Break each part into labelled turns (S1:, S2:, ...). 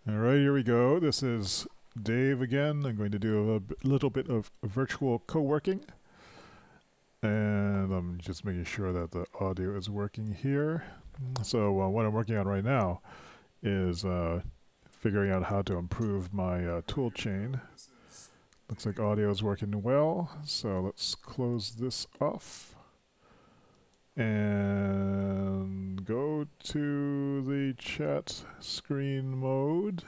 S1: Alright, here we go. This is Dave again. I'm going to do a little bit of virtual co-working. And I'm just making sure that the audio is working here. So what I'm working on right now is figuring out how to improve my tool chain. Looks like audio is working well. So let's close this off. And go to the chat screen mode.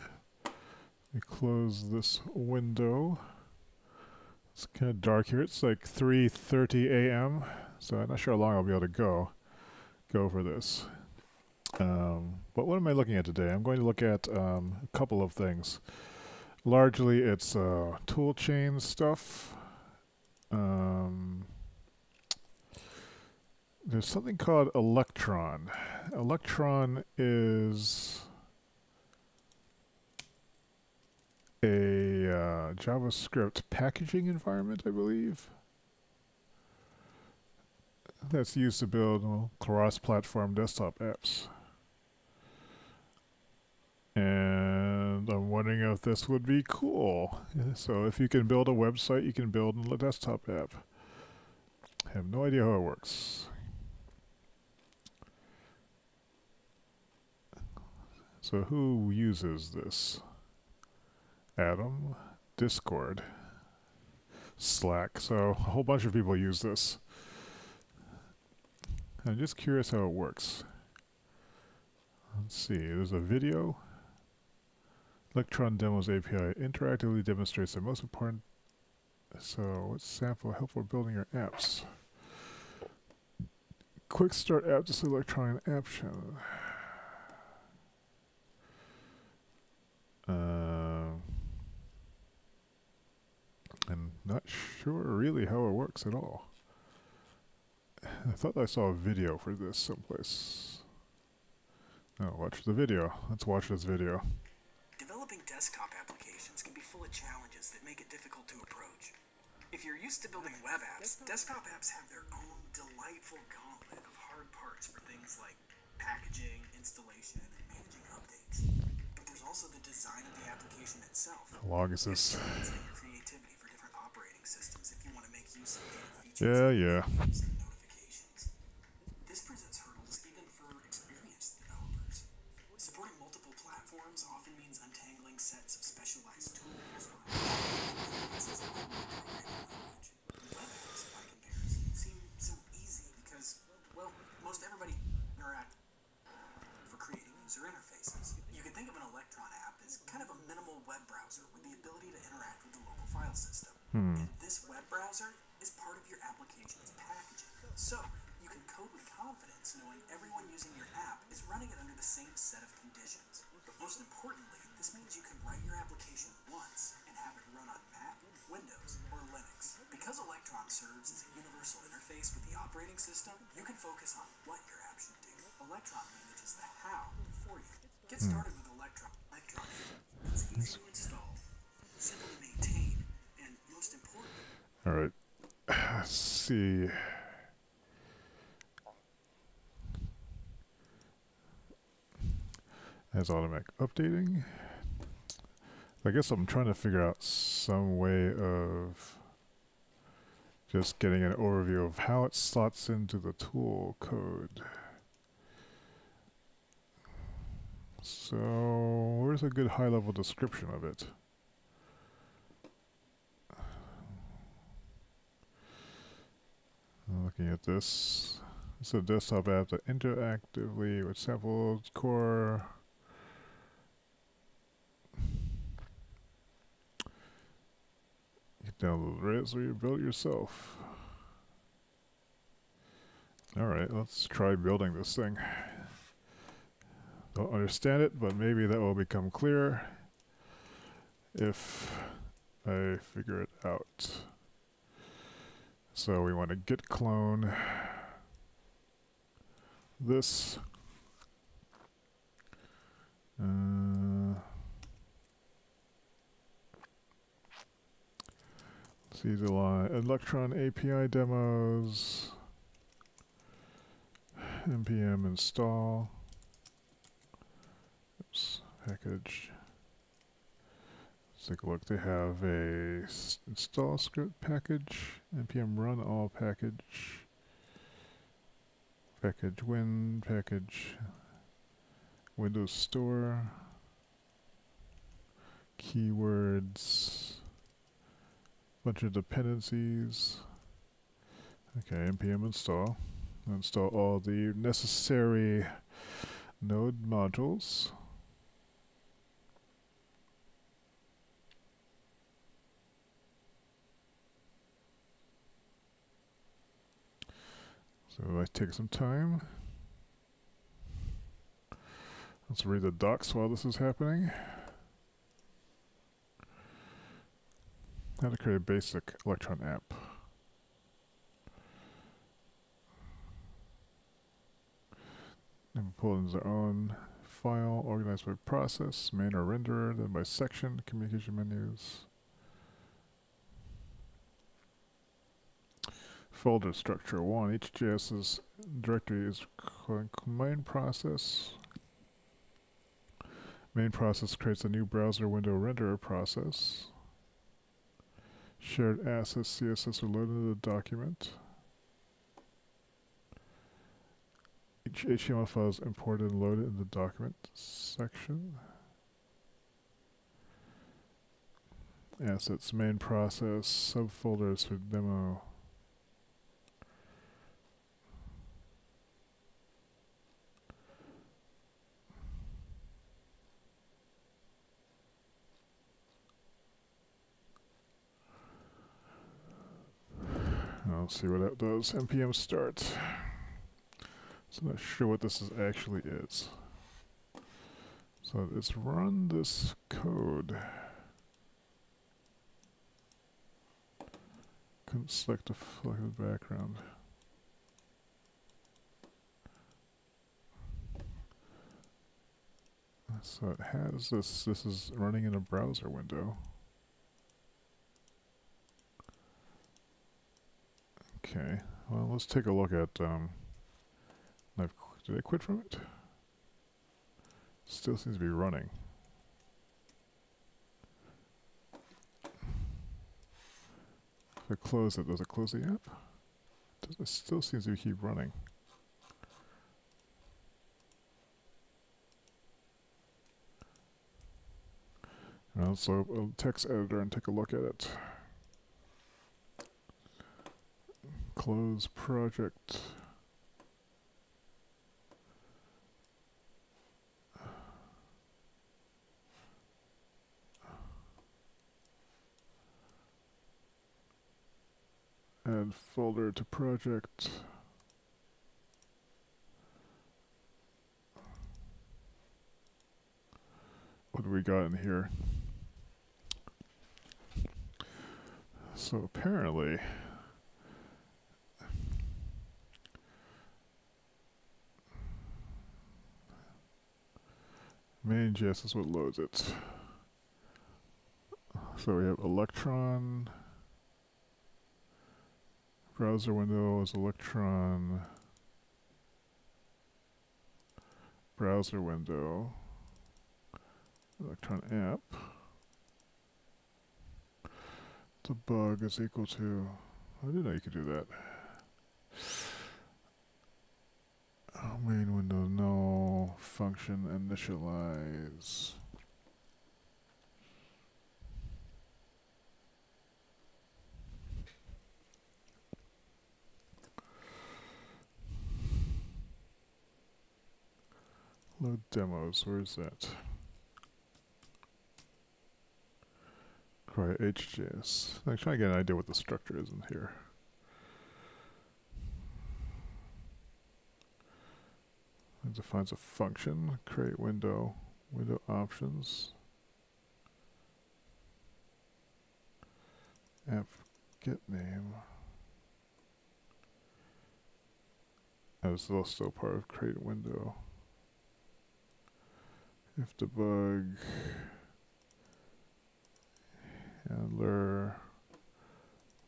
S1: We close this window. It's kind of dark here. It's like 3:30 a.m. So I'm not sure how long I'll be able to go for this. But what am I looking at today? I'm going to look at a couple of things. Largely, it's tool chain stuff. There's something called Electron. Electron is a JavaScript packaging environment, I believe, that's used to build cross-platform desktop apps. And I'm wondering if this would be cool. So if you can build a website, you can build a desktop app. I have no idea how it works. So who uses this? Atom, Discord, Slack. So a whole bunch of people use this. I'm just curious how it works. Let's see, there's a video. Electron Demos API interactively demonstrates the most important. So let's sample help for building your apps. Quick start app to Electron action. I'm not sure really how it works at all. I thought I saw a video for this someplace. Oh, watch the video. Let's watch this video.
S2: Developing desktop applications can be full of challenges that make it difficult to approach. If you're used to building web apps, desktop apps have their own delightful gauntlet of hard parts for things like packaging, installation, and managing updates. But there's also the design of the application itself.
S1: How long is this?
S2: Creativity for different operating systems if you want to make use of data features.
S1: Yeah.
S2: Notifications. This presents hurdles even for experienced developers. Supporting multiple platforms often means untangling sets of specialized tools. This is a programming language. Web apps, by comparison, seem so easy because, well, most everybody interact for creating user interfaces. You can think of an Electron app as kind of a minimal web browser with the ability to interact with the local file system. And this web browser is part of your application's packaging. So you can code with confidence knowing everyone using your app is running it under the same set of conditions. But most importantly, this means you can write your application once and have it run on Mac, Windows, or Linux. Because Electron serves as a universal interface with the operating system, you can focus on what your app should do. Electron manages the how for you. Get started with Electron. It's easy to install, simple to maintain, and most important.
S1: All right. Let's see. Has automatic updating. I guess I'm trying to figure out some way of just getting an overview of how it slots into the tool code. So, where's a good high-level description of it? I'm looking at this. It's a desktop app that interactively with sample core. You can download Rails or you build it yourself. Alright, let's try building this thing. Don't understand it, but maybe that will become clear if I figure it out. So we want to git clone this. See the line Electron API demos, npm install. Oops, package. Let's take a look. They have a install script package, npm run all package, package win, package Windows Store, keywords, bunch of dependencies. Okay, npm install. Install all the necessary node modules. So it might take some time. Let's read the docs while this is happening. How to create a basic Electron app. And pull in their own file, organized by process, main or renderer, then by section, communication menus. Folder structure 1. Each JS's directory is main process. Main process creates a new browser window renderer process. Shared assets CSS are loaded into the document. Each HTML file is imported and loaded in the document section. Assets main process subfolders for demo. Let's see what that does. npm start. So I'm not sure what this actually is. So it's run this code. Couldn't select the background. So it has this. This is running in a browser window. Okay, well, let's take a look at, did I quit from it? Still seems to be running. If I close it, does it close the app? It still seems to keep running. Well, so a text editor and take a look at it. Close project. Add folder to project. What do we got in here? So apparently, main.js is what loads it. So we have Electron, browser window is Electron, browser window, Electron app. Debug is equal to, I didn't know you could do that. Main window, no, function initialize. Load demos, where is that? Cry HJS. I'm trying to get an idea what the structure is in here. It defines a function, create window, window options, app get name. That is still part of create window. If debug, handler,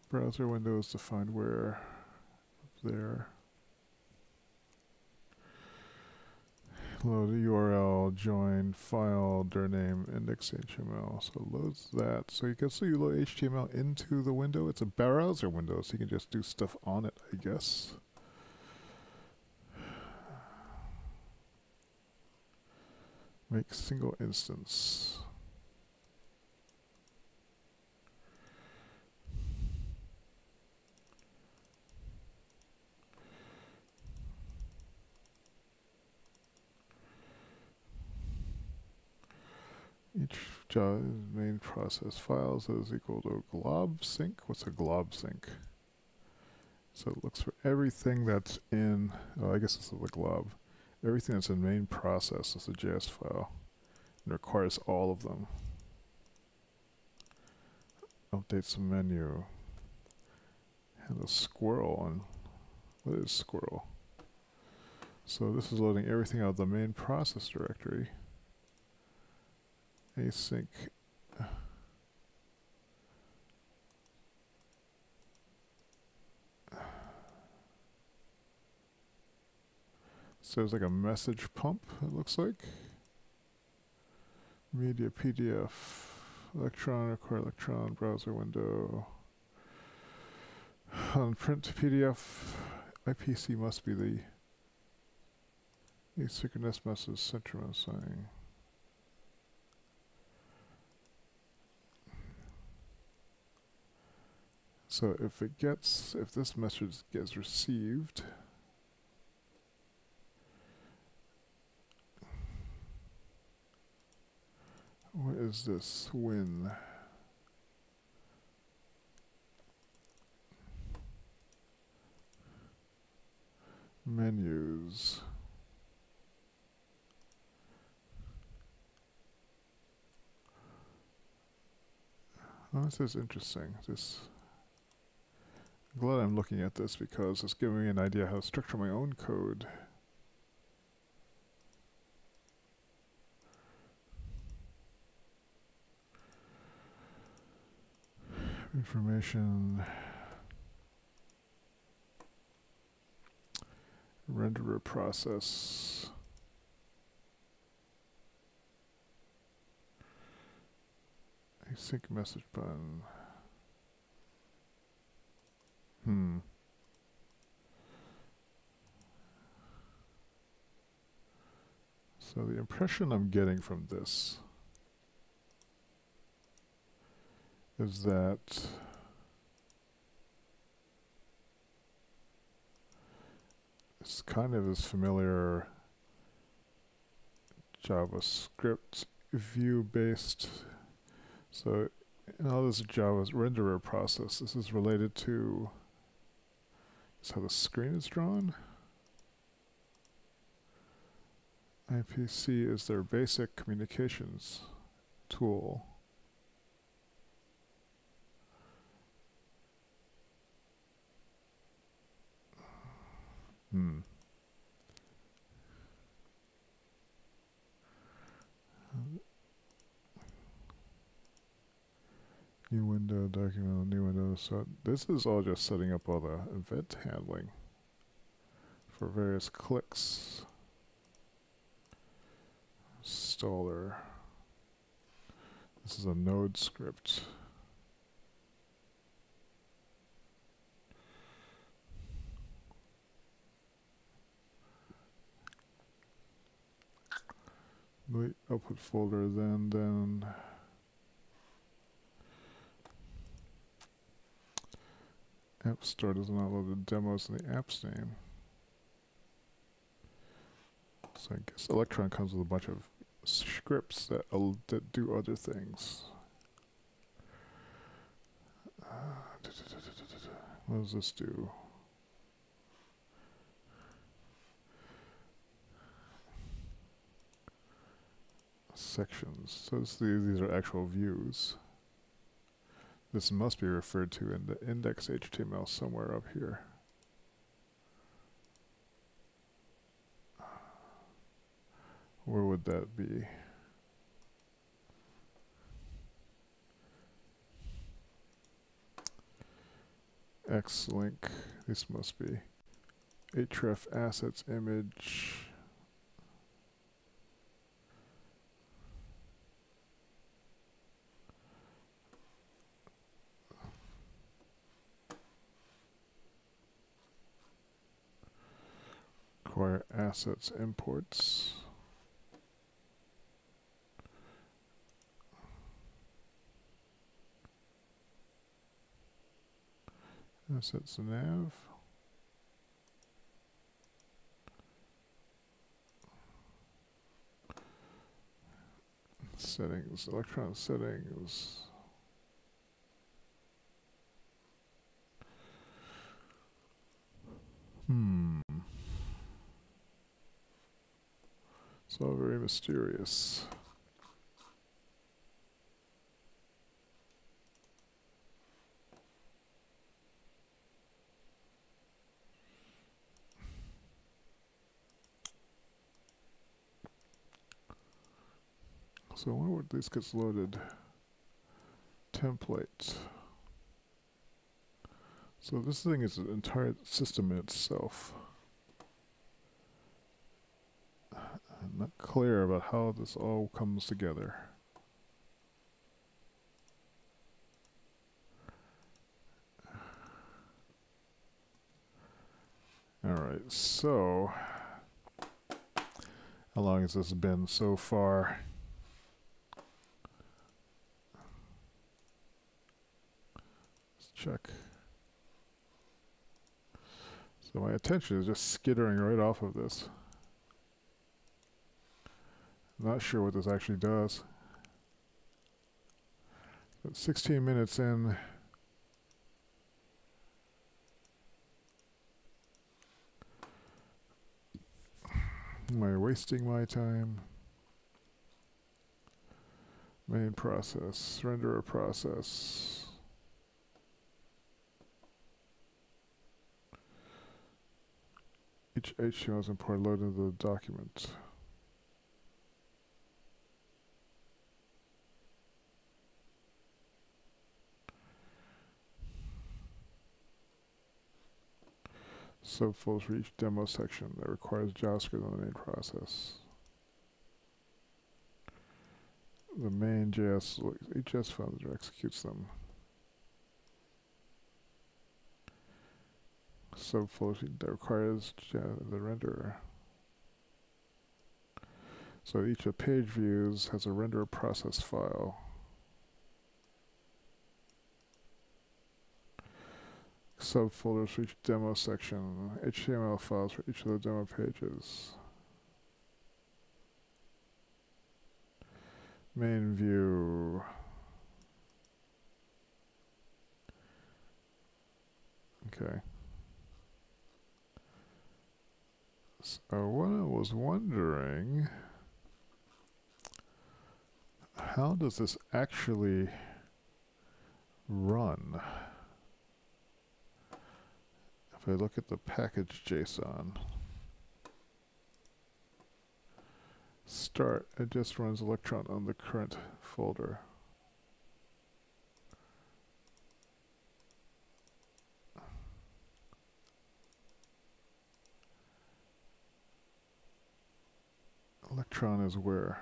S1: browser window is defined where, up there. load the URL, join file, dir name, index HTML. So it loads that. So you can see you load HTML into the window. It's a browser window, so you can just do stuff on it, I guess. Make single instance. Each Java main process files is equal to glob sync. What's a glob sync? So it looks for everything that's in, oh, I guess this is the glob. Everything that's in main process is a JS file. It requires all of them. Updates the menu. And a squirrel on. What is squirrel? So this is loading everything out of the main process directory. Async. So there's like a message pump, it looks like. Media PDF. Electron, require Electron, browser window. On print PDF, IPC must be the asynchronous message center signing. So if this message gets received, what is this? Win. Menus. Oh, this is interesting. I'm glad I'm looking at this because it's giving me an idea how to structure my own code. Information. Renderer process. Async message button. So the impression I'm getting from this is that it's kind of this familiar JavaScript view-based. So in all this Java's renderer process, this is related to how the screen is drawn. IPC is their basic communications tool. New window, document, new window. So this is all just setting up all the event handling for various clicks. Installer. This is a node script. The output folder, then App Store does not load the demos in the app's name. So I guess Electron comes with a bunch of scripts that do other things. What does this do? Sections. So these are actual views. This must be referred to in the index HTML somewhere up here. Where would that be? X-link. This must be href assets image. require assets imports. Assets nav. Settings, Electron settings. It's all very mysterious. So I wonder what this gets loaded. Template. So this thing is an entire system in itself. I'm not clear about how this all comes together. Alright, so how long has this been so far? Let's check. So my attention is just skittering right off of this. Not sure what this actually does. But 16 minutes in. Am I wasting my time? Main process, renderer process. Each HTML is important loaded into the document. Subfolders for each demo section that requires JavaScript on the main process. The main JS file that executes them. Subfolder that requires the renderer. So each of the page views has a renderer process file. Subfolders for each demo section. HTML files for each of the demo pages. Main view. Okay. So what I was wondering, how does this actually run? If I look at the package JSON, start, it just runs Electron on the current folder. Electron is where?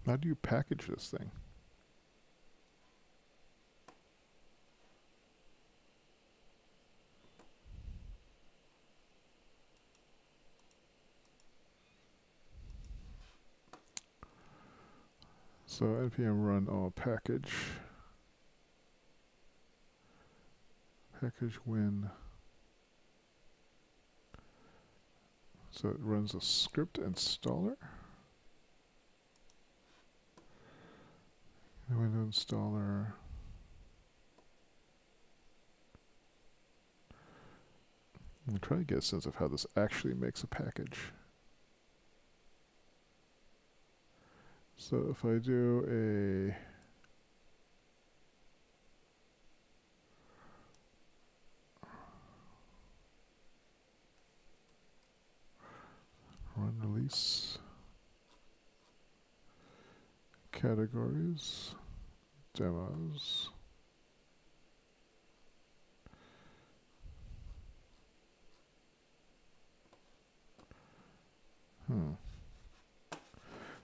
S1: How do you package this thing? So npm run all package. Package win. So it runs a script installer. Window installer. I'm trying to get a sense of how this actually makes a package. So if I do a run release, categories, demos,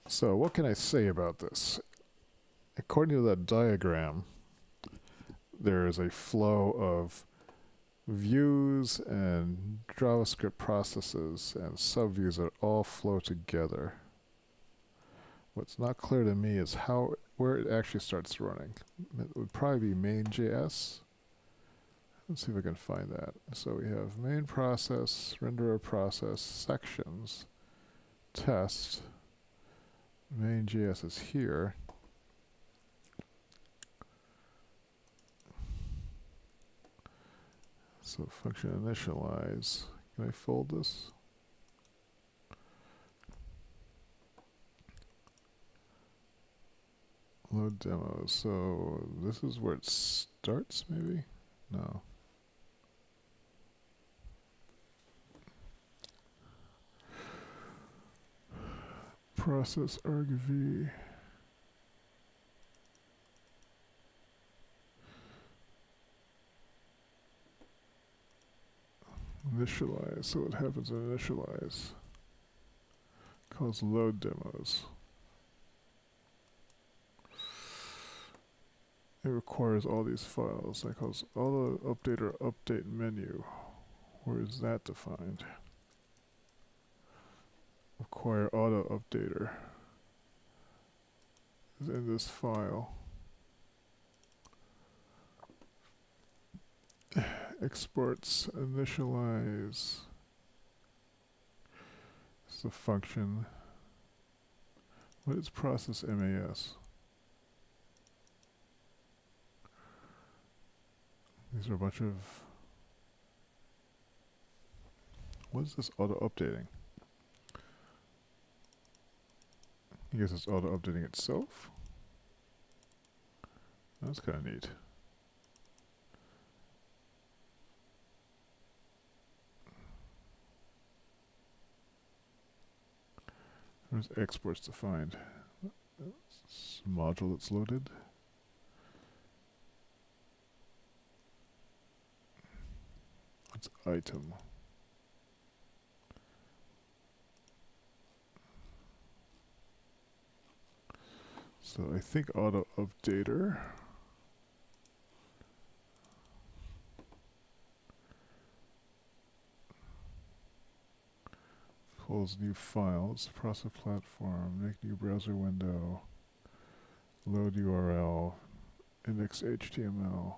S1: So what can I say about this? According to that diagram, there is a flow of views and JavaScript processes and subviews that all flow together. What's not clear to me is where it actually starts running. It would probably be main.js. Let's see if I can find that. So we have main process, renderer process, sections, test. Main.js is here. So function initialize. Can I fold this? Load demos. So this is where it starts, maybe? No. Process argv. Initialize. So what happens in initialize? Calls load demos. It requires all these files. That calls auto updater update menu. Where is that defined? Require auto updater is in this file. Exports initialize. It's the function. What is process MAS? These are a bunch of. What is this auto updating? I guess it's auto updating itself. That's kind of neat. There's exports defined. It's a module that's loaded. It's item. So I think auto updater pulls new files, process platform, make new browser window, load URL, index HTML.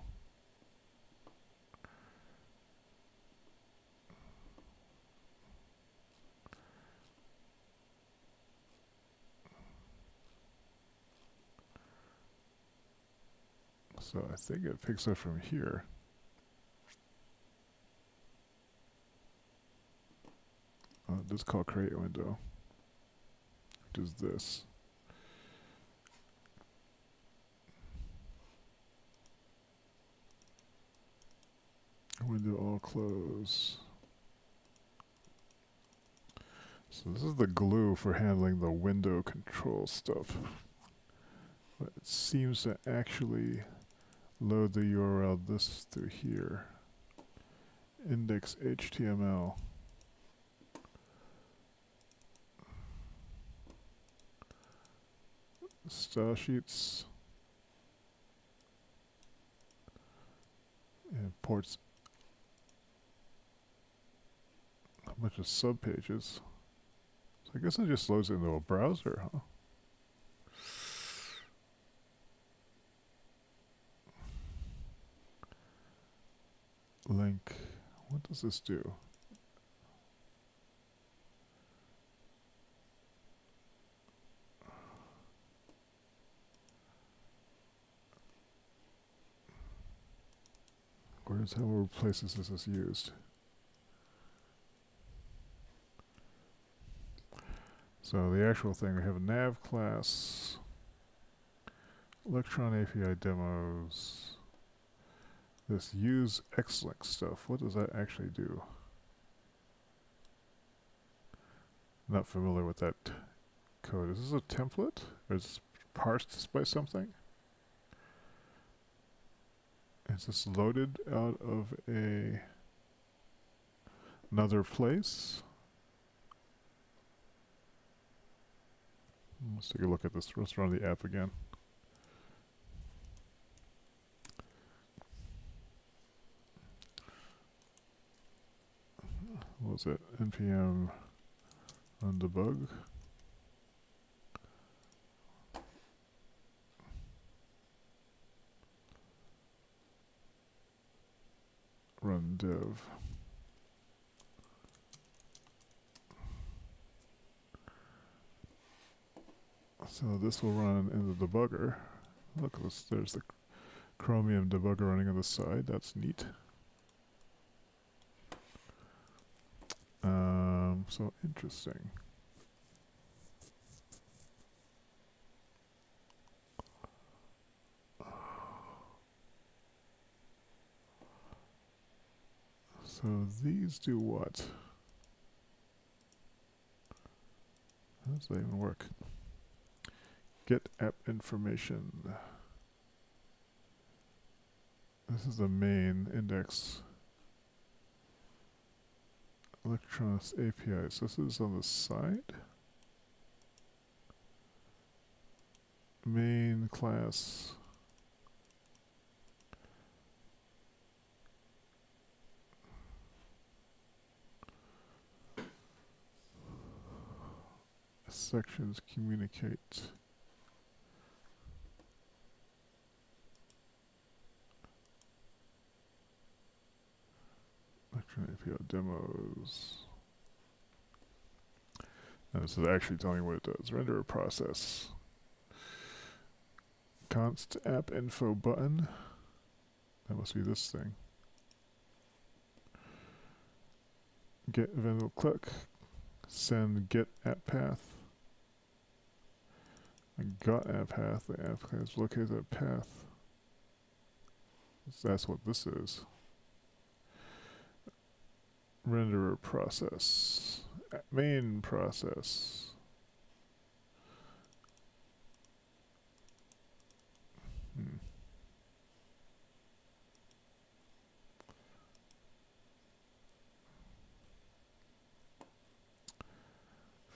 S1: So I think it picks up from here. This is called create window, which is this. Window all close. So this is the glue for handling the window control stuff. But it seems to actually load the URL this through here. Index HTML. Style sheets. And ports a bunch of subpages. So I guess it just loads into a browser, huh? Link. What does this do? Where's how many places is this used? So the actual thing, we have a nav class, Electron API demos, this use Xlink stuff. What does that actually do? Not familiar with that code. Is this a template? Or is this parsed by something? Is this loaded out of another place? Let's take a look at this. Let's run the app again. was it? npm run debug. Run dev. So this will run in the debugger. Look, there's the Chromium debugger running on the side. That's neat. So interesting. So these do what? How does that even work? Get app information. This is the main index. Electron's APIs. This is on the side. Main class. Sections communicate. Electron API demos. And this is actually telling me what it does. Render a process. Const app info button. That must be this thing. Get event click. Send get app path. I got app path. The app has located that path. So that's what this is. Render a process. Main process.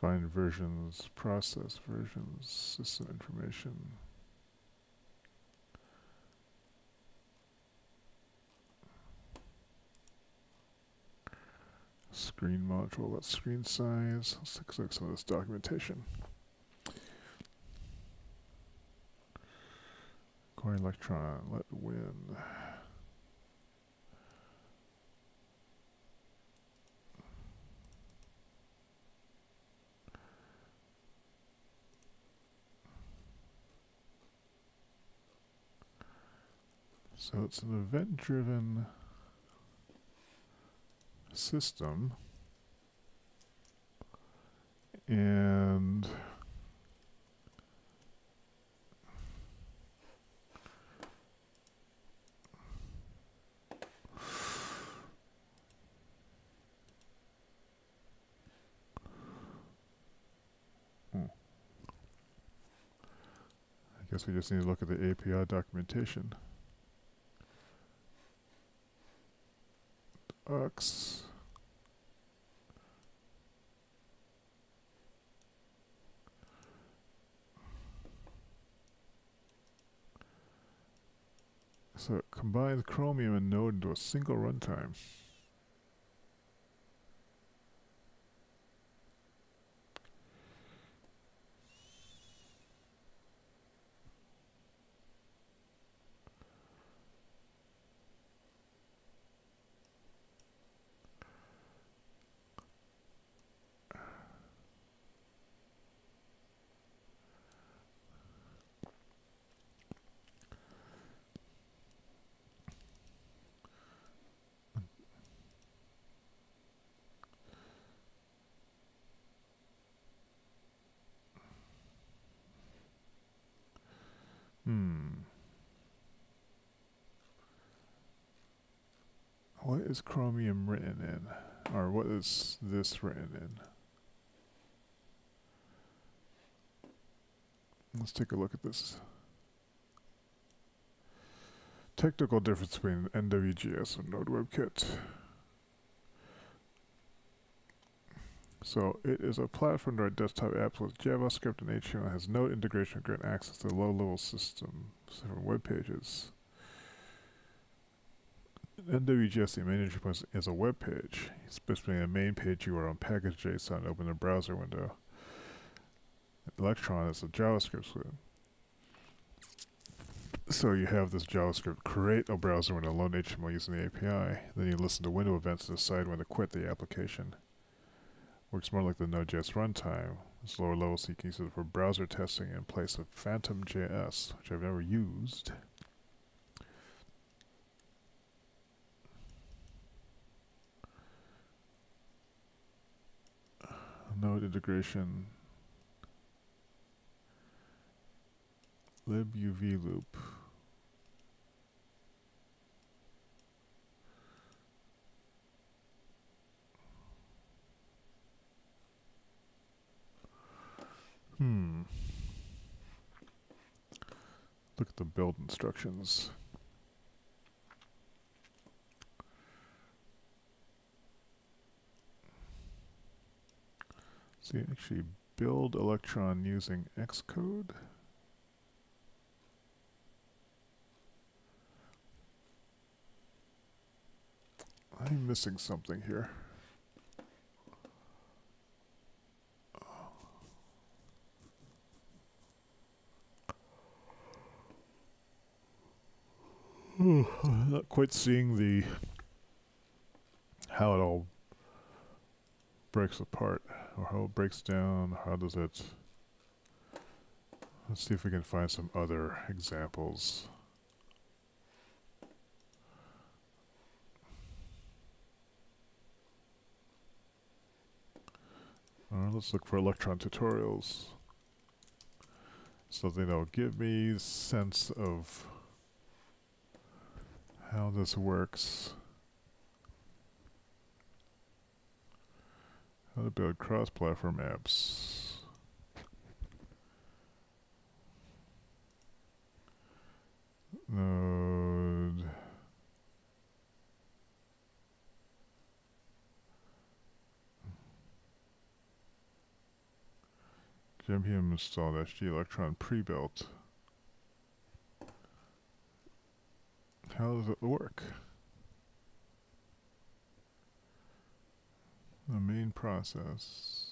S1: Find versions, process versions, system information. Screen module, what's screen size? Let's take a look at some of this documentation. Core Electron, let win. So it's an event-driven system, and I guess we just need to look at the API documentation. X. So it combines Chromium and Node into a single runtime. What is Chromium written in? Or what is this written in? Let's take a look at this. Technical difference between NWGS and Node WebKit. So it is a platform to write desktop apps with JavaScript and HTML. Has no integration or grant access to low-level system web pages. NWGS, the main entry point, is a web page. Specifically, a main page URL on package.json, open a browser window. Electron is a JavaScript script. So you have this JavaScript create a browser window, load HTML using the API. Then you listen to window events to decide when to quit the application. Works more like the Node.js runtime. It's lower level, so you can use it for browser testing in place of Phantom.js, which I've never used. Node integration. libuv loop. Look at the build instructions. So you actually build Electron using Xcode. I'm missing something here. Not quite seeing the how it all breaks apart, or how it breaks down. How does it? Let's see if we can find some other examples. Let's look for Electron tutorials. So they'll give me a sense of how this works. How to build cross-platform apps. Node. npm installed HG Electron pre-built. How does it work? The main process.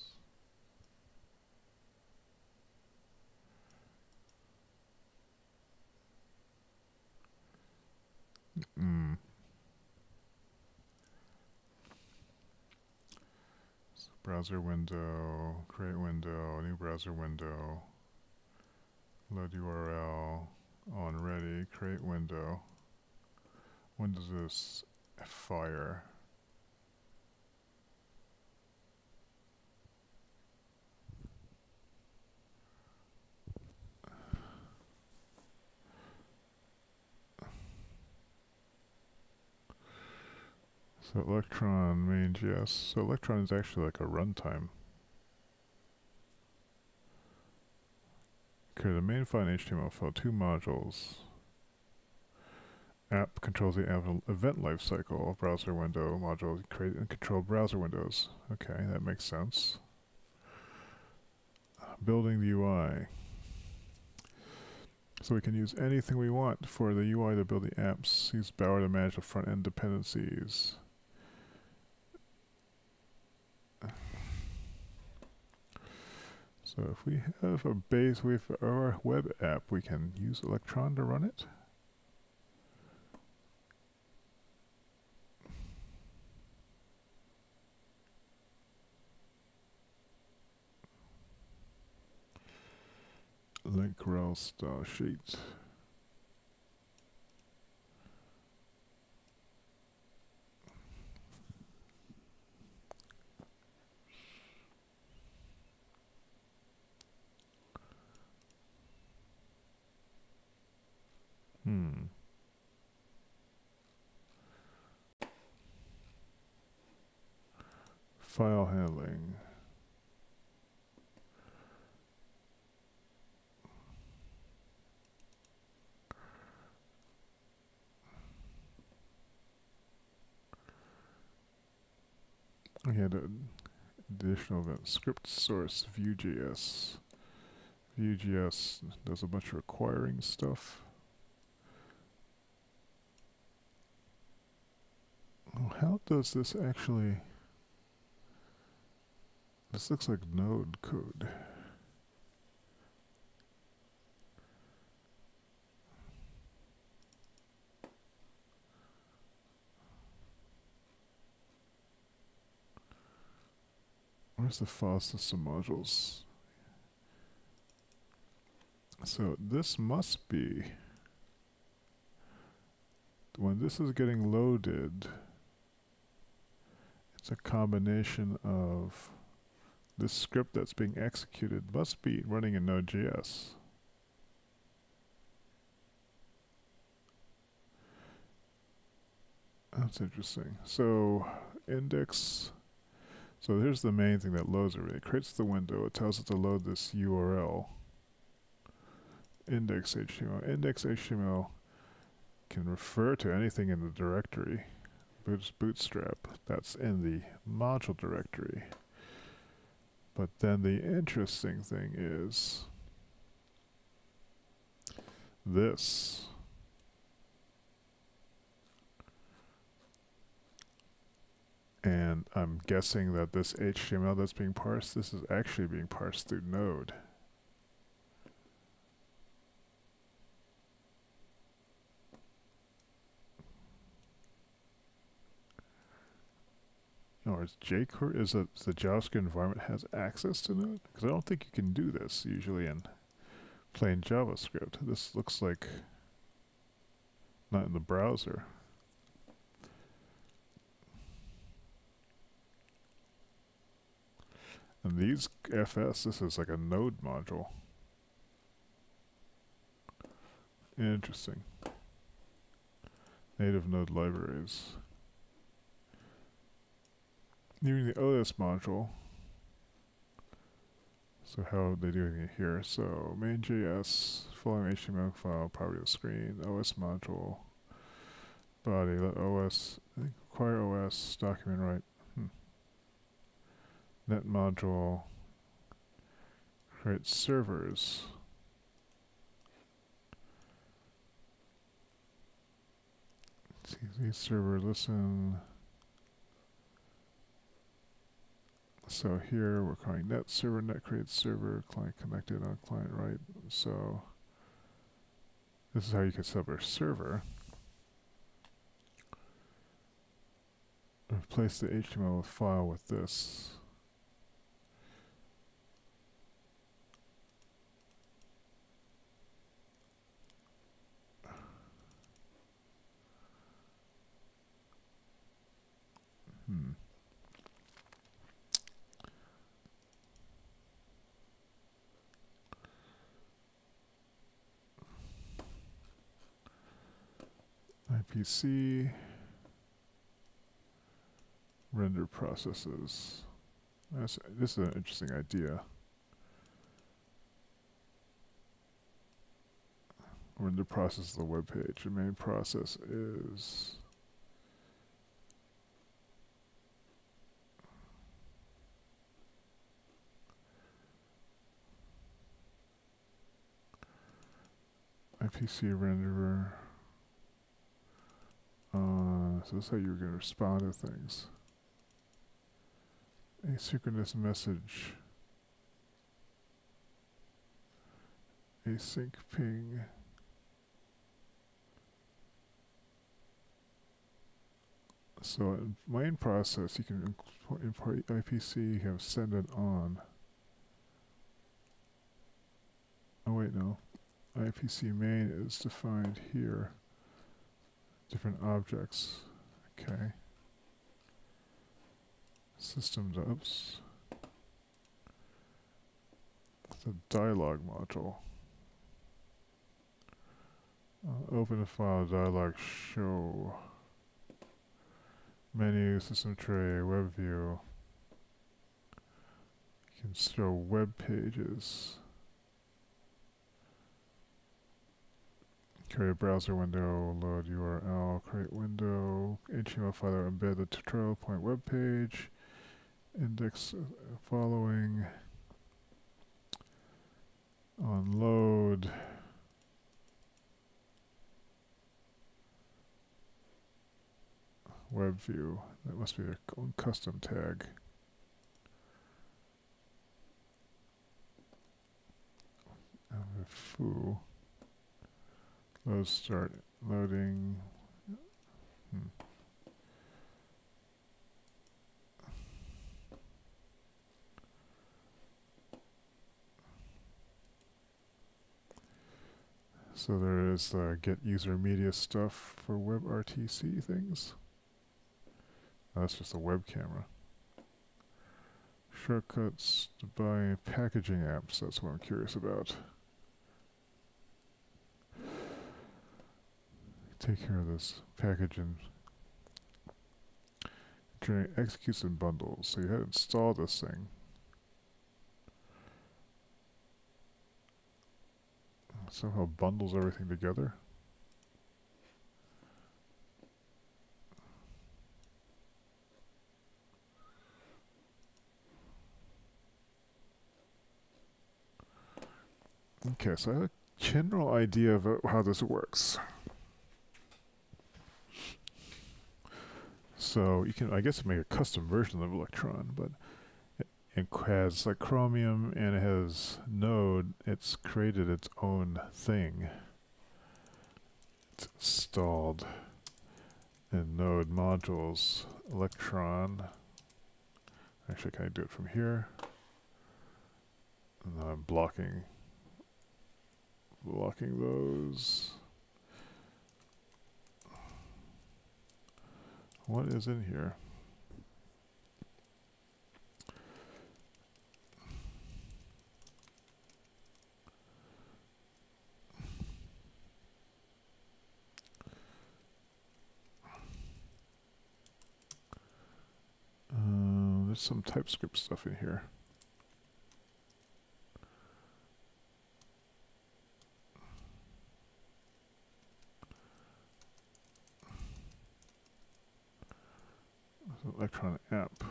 S1: So browser window, create window, new browser window, load URL, on ready, create window. When does this fire? So Electron main.js. So Electron is actually like a runtime. Okay, the main file and HTML file, 2 modules. App controls the event lifecycle. Browser window module create and control browser windows. Okay, that makes sense. Building the UI. So we can use anything we want for the UI to build the apps. Use Bower to manage the front-end dependencies. So if we have a base with our web app, we can use Electron to run it. Link rel style sheet. File handling. We had an additional event. Script source Vue.js. Vue.js does a bunch of acquiring stuff. Oh, how does this actually... This looks like node code. Where's the file system modules? So this must be, when this is getting loaded, it's a combination of this script that's being executed must be running in Node.js. That's interesting. So index, so here's the main thing that loads everything. It creates the window, it tells it to load this URL, index.html. Index.html can refer to anything in the directory, bootstrap, that's in the module directory. But then the interesting thing is this. And I'm guessing that this HTML that's being parsed, this is actually being parsed through Node. Or is jQuery, is it the JavaScript environment has access to Node? Because I don't think you can do this usually in plain JavaScript. This looks like not in the browser. And these FS, this is like a Node module. Interesting. Native Node libraries. Even the OS module. So how are they doing it here? So main.js, following HTML file, property of screen, OS module, body, let OS, I think require OS, document right. Net module, create servers. CZ server, listen. So here we're calling net server, net create server, client connected on client right. So this is how you can set up a server. Replace the HTML file with this. IPC render processes. This is an interesting idea. Render process of the web page. The main process is IPC renderer. So this is how you're going to respond to things. Asynchronous message. Async ping. So in main process, you can import IPC, you have send it on. Oh wait, no. IPC main is defined here. Different objects. Okay. System dubs. It's a dialog module. Open a file, dialog show. Menu, system tray, web view. You can show web pages. Create a browser window, load URL, create window, HTML file, embed the tutorial point web page, index following, on load, web view. That must be their own custom tag. Foo. Load start loading. So there is get user media stuff for WebRTC things. Oh, that's just a web camera. Shortcuts to buy packaging apps. That's what I'm curious about. Take care of this packaging. Executes in bundles. So you had to install this thing. Somehow bundles everything together. Okay, so I have a general idea of how this works. So you can, I guess, make a custom version of Electron, but it has like Chromium and it has Node. It's created its own thing. It's installed in Node modules. Electron. Actually, can I do it from here? And I'm blocking those. What is in here? There's some TypeScript stuff in here. Electron app.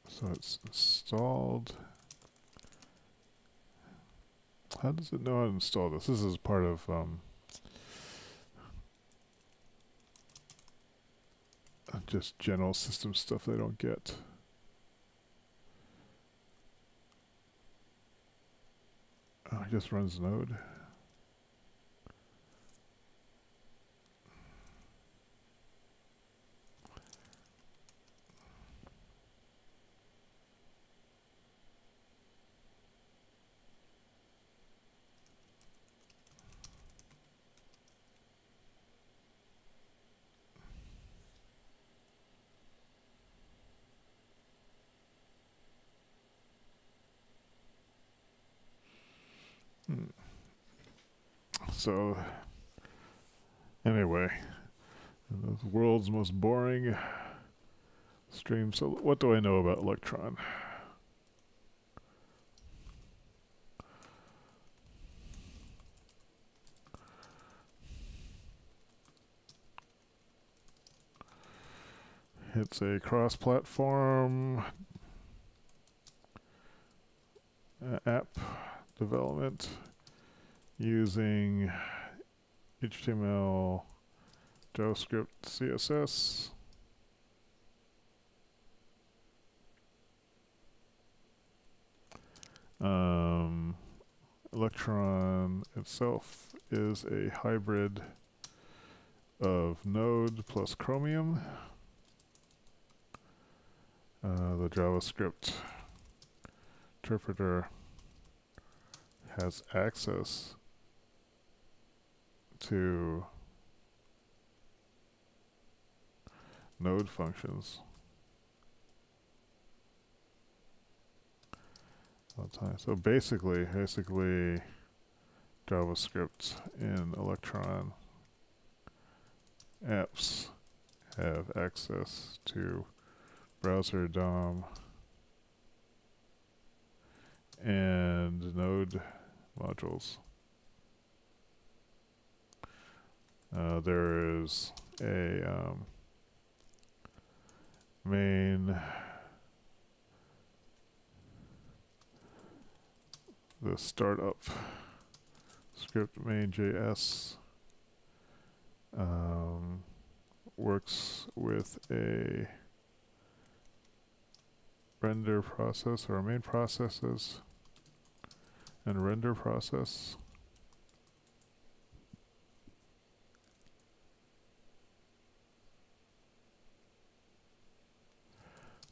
S1: So it's installed. How does it know how to install this? This is part of just general system stuff they don't get. Oh, it just runs Node. So, anyway, the world's most boring stream. So, what do I know about Electron? It's a cross-platform app development using HTML, JavaScript, CSS. Electron itself is a hybrid of Node plus Chromium. The JavaScript interpreter has access to Node functions all the time. So basically JavaScript in Electron apps have access to browser DOM and Node modules. There is a main, the startup script main.js works with a render process or main processes and render process.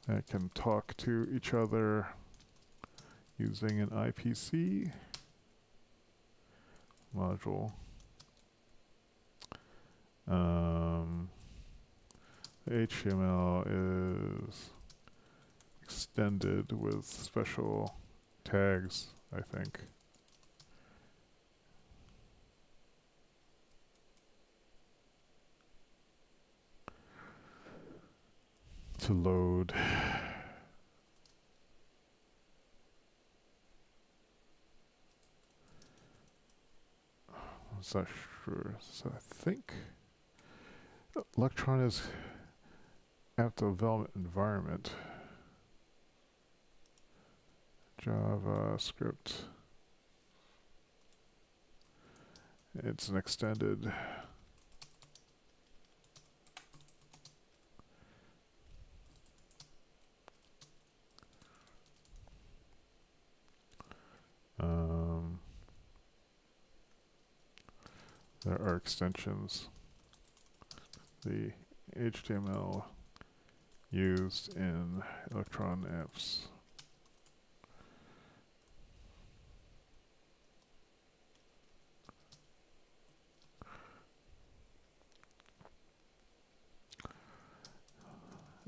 S1: That can talk to each other using an IPC module. The HTML is extended with special tags, I think. To load. I'm not sure. So I think Electron is app development environment. Javascript. It's an extended. There are extensions. The HTML used in Electron apps.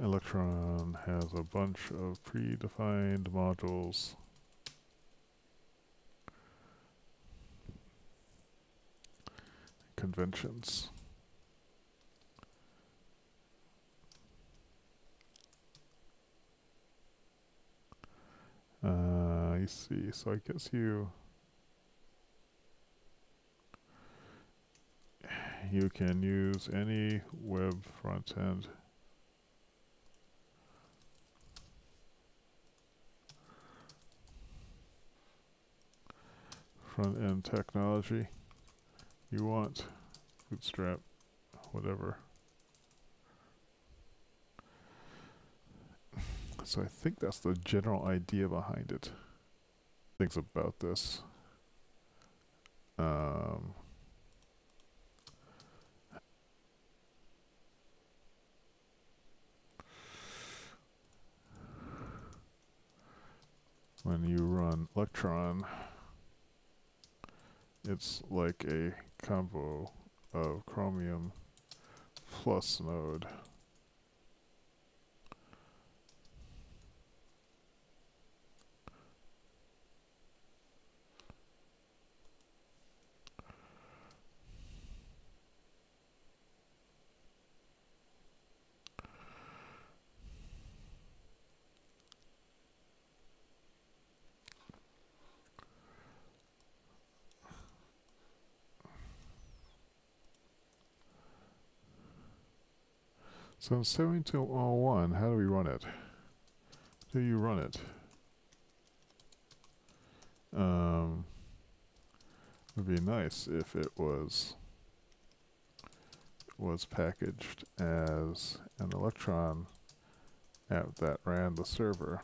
S1: Electron has a bunch of predefined modules. Conventions. I see. So I guess you can use any web front end. Front end technology you want. Bootstrap, whatever. So I think that's the general idea behind it. Things about this. When you run Electron, it's like a combo of Chromium plus Node. So in 7201, how do we run it? Do you run it? Would be nice if it was packaged as an Electron app that ran the server.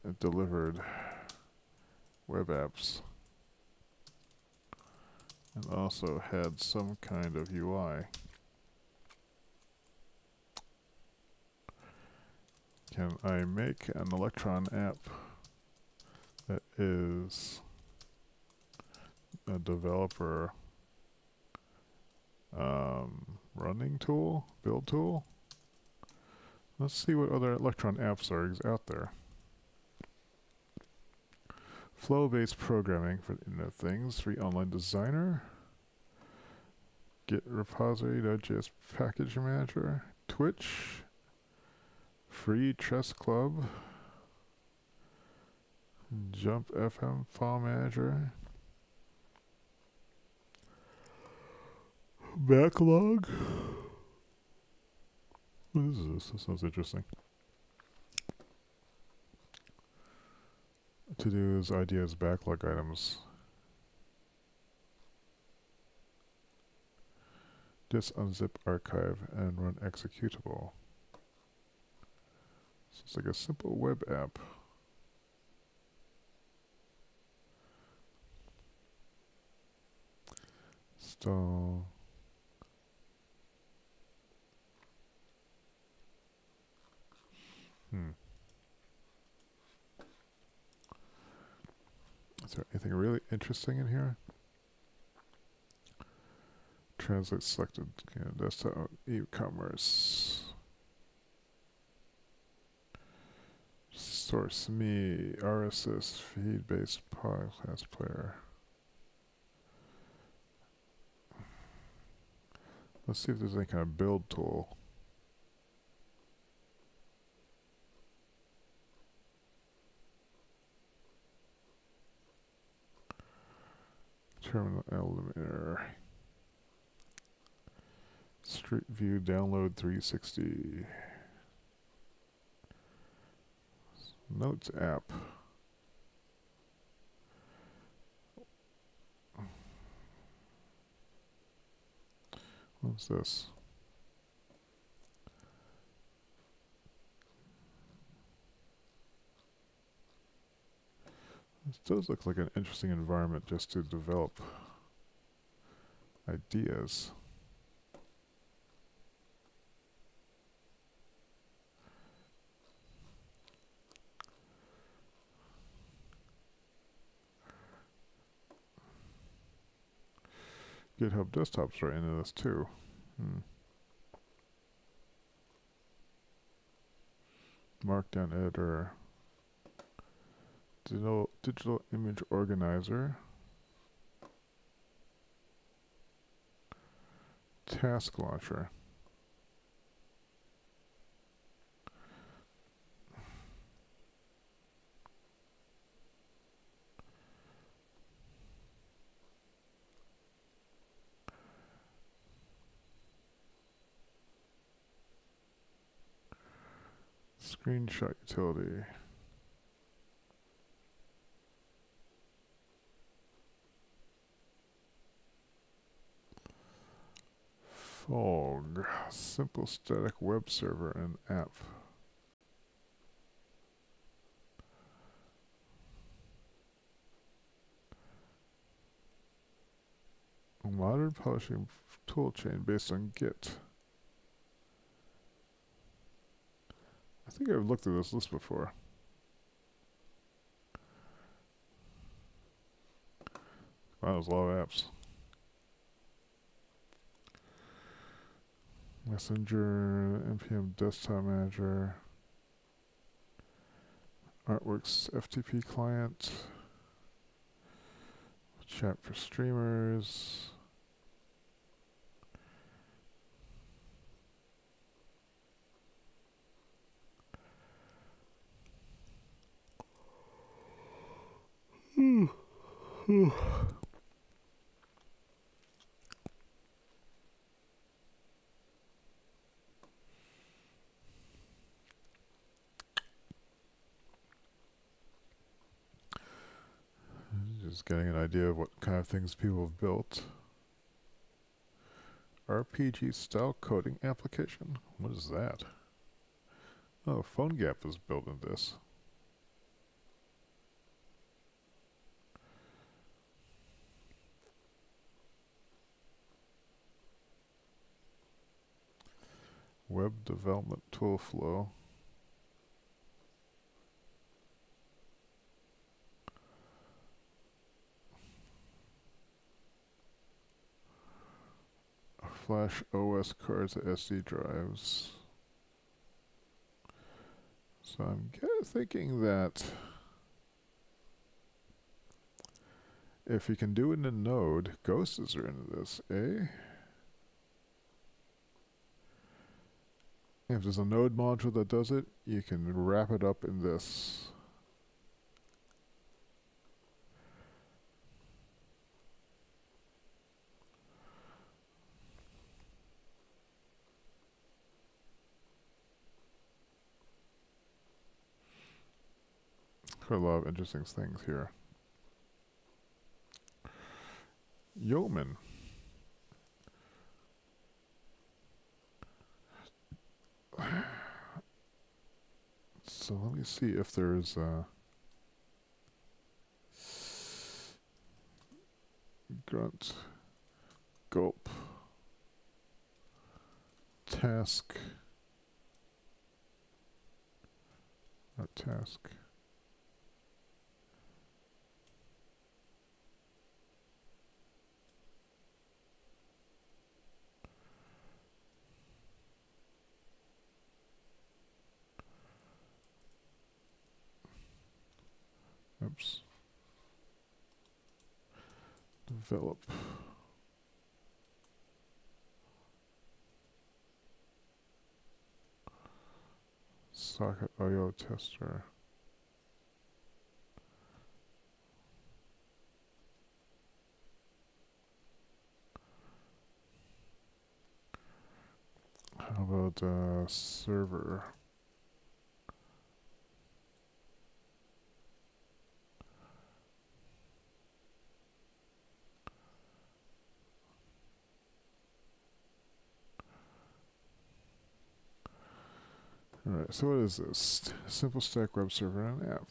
S1: It delivered web apps and also had some kind of UI. Can I make an Electron app that is a developer running tool, build tool? Let's see what other Electron apps are out there. Flow-based programming for Internet of Things, free online designer, Git repository.js package manager, Twitch, free chess club, Jump FM file manager, backlog. What is this? This sounds interesting. To-dos, ideas, backlog items. Just unzip archive and run executable. So it's like a simple web app. Install. Is there anything really interesting in here? Translate selected desktop e-commerce. Source me RSS feed-based podcast player. Let's see if there's any kind of build tool. Terminal Elevator. Street View Download 360. Notes app. What's this? This does look like an interesting environment just to develop ideas. GitHub Desktop's right into this too. Markdown editor. Digital image organizer. Task launcher. Screenshot utility. Fog. Simple static web server and app. Modern publishing toolchain based on Git. I think I've looked at this list before. Wow, there's a lot of apps. Messenger, NPM Desktop Manager, Artworks FTP client, chat for streamers. Just getting an idea of what kind of things people have built. RPG style coding application. What is that? Oh, PhoneGap was built in this. Web development tool flow. Flash OS cards to SD drives. So I'm thinking that if you can do it in Node, Ghosts are into this, eh? If there's a Node module that does it, you can wrap it up in this. for a lot of interesting things here. Yeoman. So let me see if there's grunt, gulp, task, not task. Oops. Develop. Socket IO tester. How about server? Alright, so what is this? Simple stack web server and app.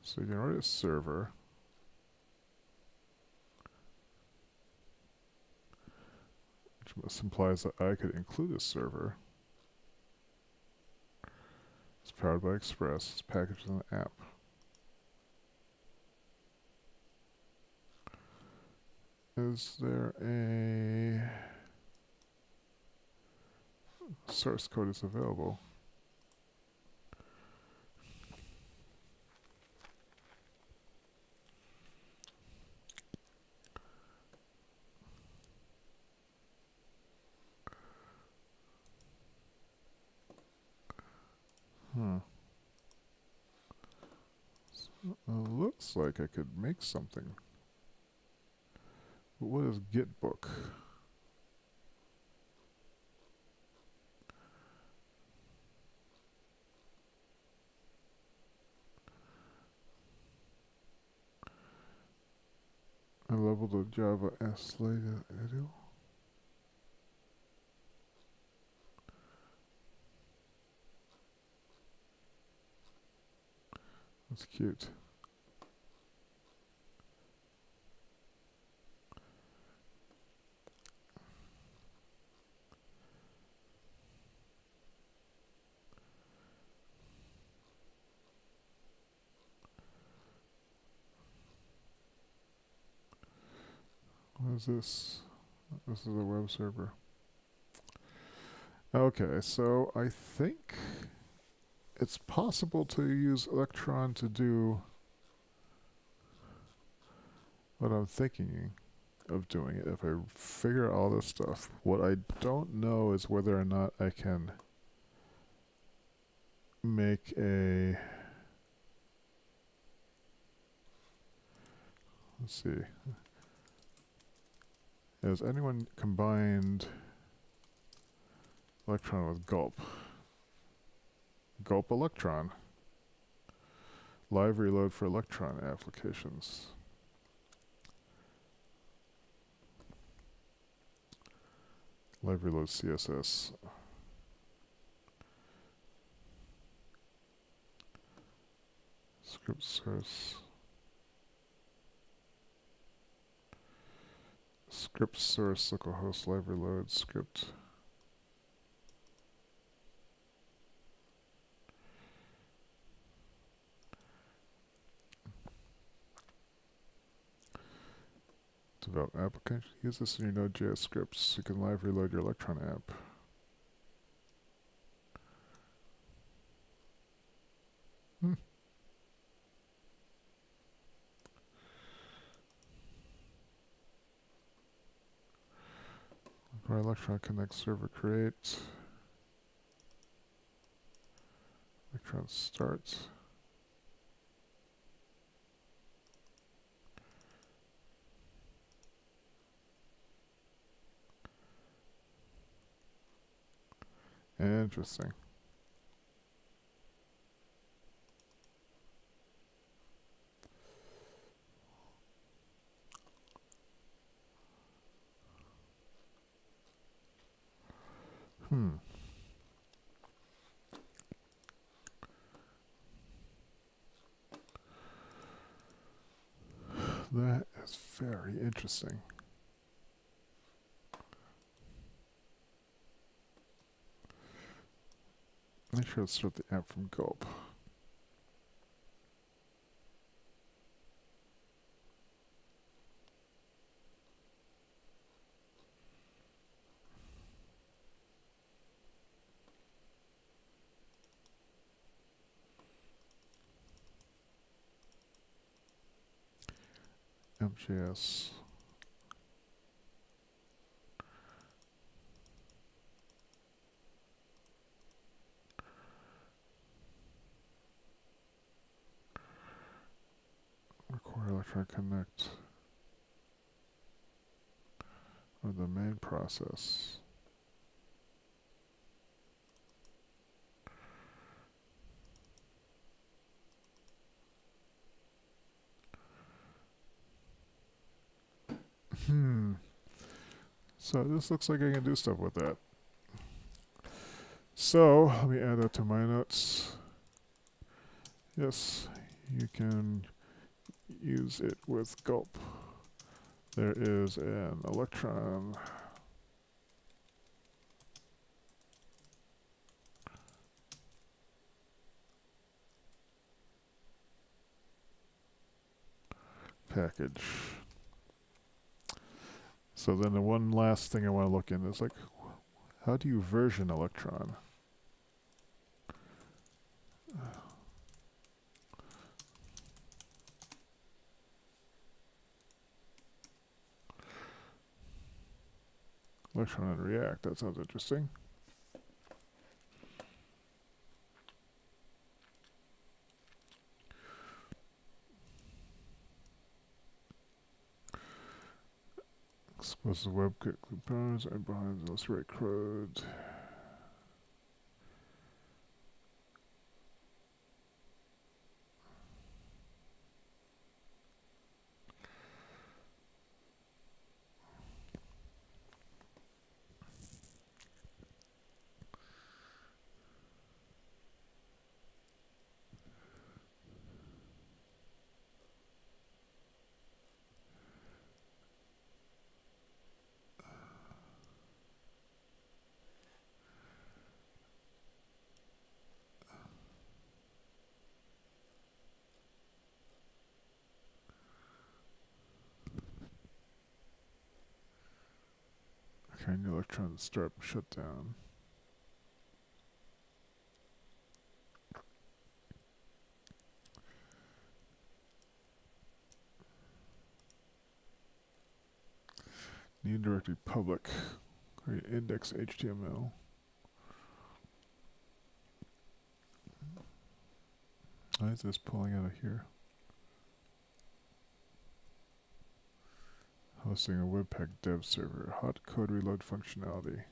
S1: So you can write a server. Which implies that I could include a server. It's powered by Express. It's packaged in an app. Is there a source code is available? So, looks like I could make something. But what is Gitbook? I leveled a Java S later. That's cute. What is this? This is a web server. Okay, so I think it's possible to use Electron to do what I'm thinking of doing it if I figure all this stuff. What I don't know is whether or not I can make a... Let's see. Has anyone combined Electron with Gulp? Gulp Electron. Live reload for Electron applications. Live reload CSS. Script source. Script source localhost live reload script. Develop application. Use this in your Node.js scripts so you can live reload your Electron app. Electron connect server create. Electron start. Interesting. That is very interesting. Make sure to start the app from gulp. MJS. Require Electron connect. Or the main process. So this looks like I can do stuff with that. So let me add that to my notes. Yes, you can use it with gulp. There is an Electron. Package. So then the one last thing I want to look in is like, how do you version Electron? Electron and React, that sounds interesting. Exposes web components and behind those right code. Okay, new Electron start shut down. New directory public. Create index HTML. Why is this pulling out of here? Hosting a Webpack dev server. Hot code reload functionality.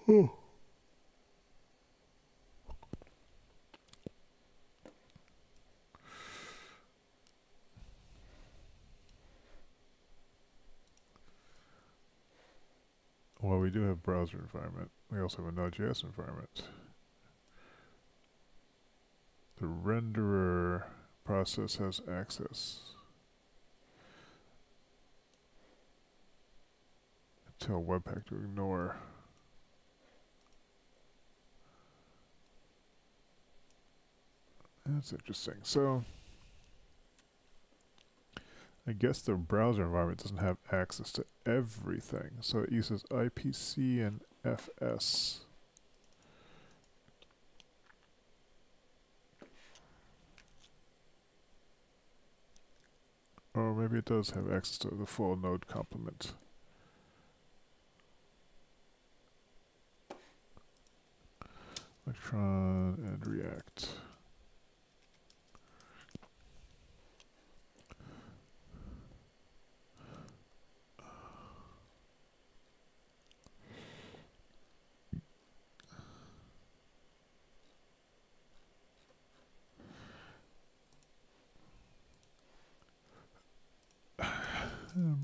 S1: Oh. Well, we do have browser environment. We also have a Node.js environment. The renderer process has access. Tell Webpack to ignore. That's interesting. So, I guess the browser environment doesn't have access to everything. So it uses IPC and FS. Or maybe it does have access to the full node complement. Electron and React.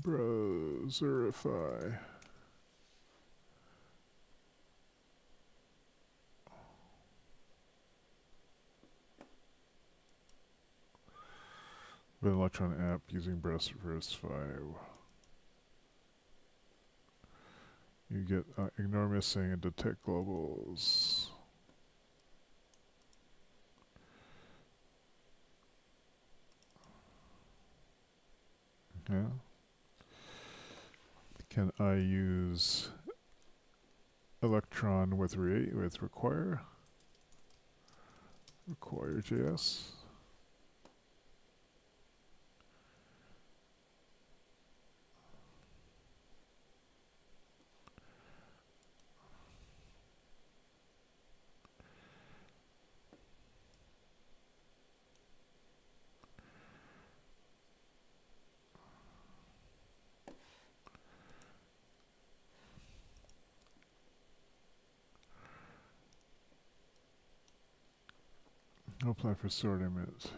S1: Browserify. An Electron app using Browserify. You get ignore missing and detect globals. Yeah. Can I use Electron with require? Require.js. No plan for sorting it.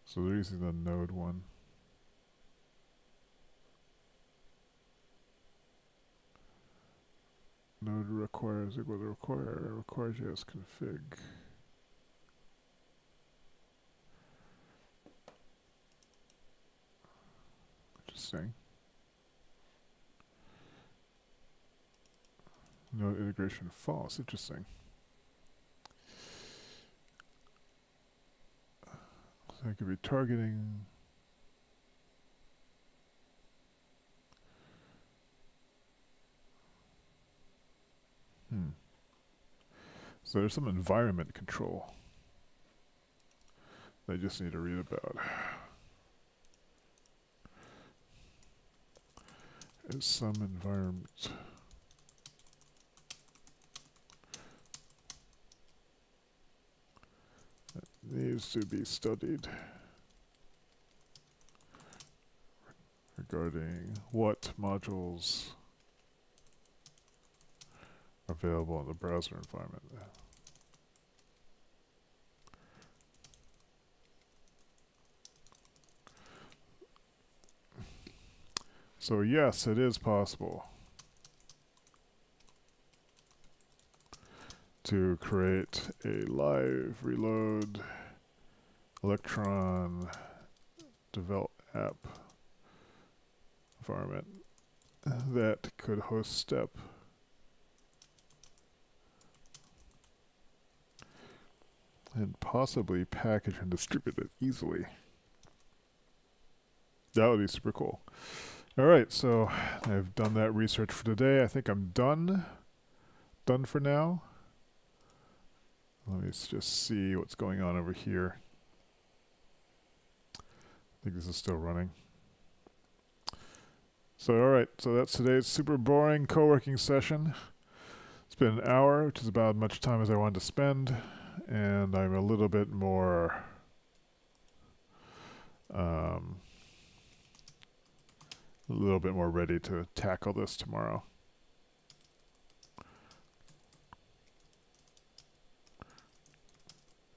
S1: So they're using the node one. Node requires equal to require.js config. Interesting. Node integration false. Interesting. So I could be targeting. So there's some environment control that I just need to read about. There's some environment. That needs to be studied regarding what modules are available in the browser environment. So yes, it is possible to create a live reload Electron develop app environment that could host step and possibly package and distribute it easily. That would be super cool. All right, so I've done that research for today. I think I'm done for now. Let me just see what's going on over here. I think this is still running. So, all right, so that's today's super boring co-working session. It's been an hour, which is about as much time as I wanted to spend, and I'm a little bit more ready to tackle this tomorrow.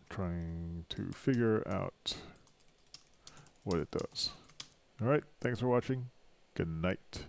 S1: Trying to figure out what it does. All right, thanks for watching. Good night.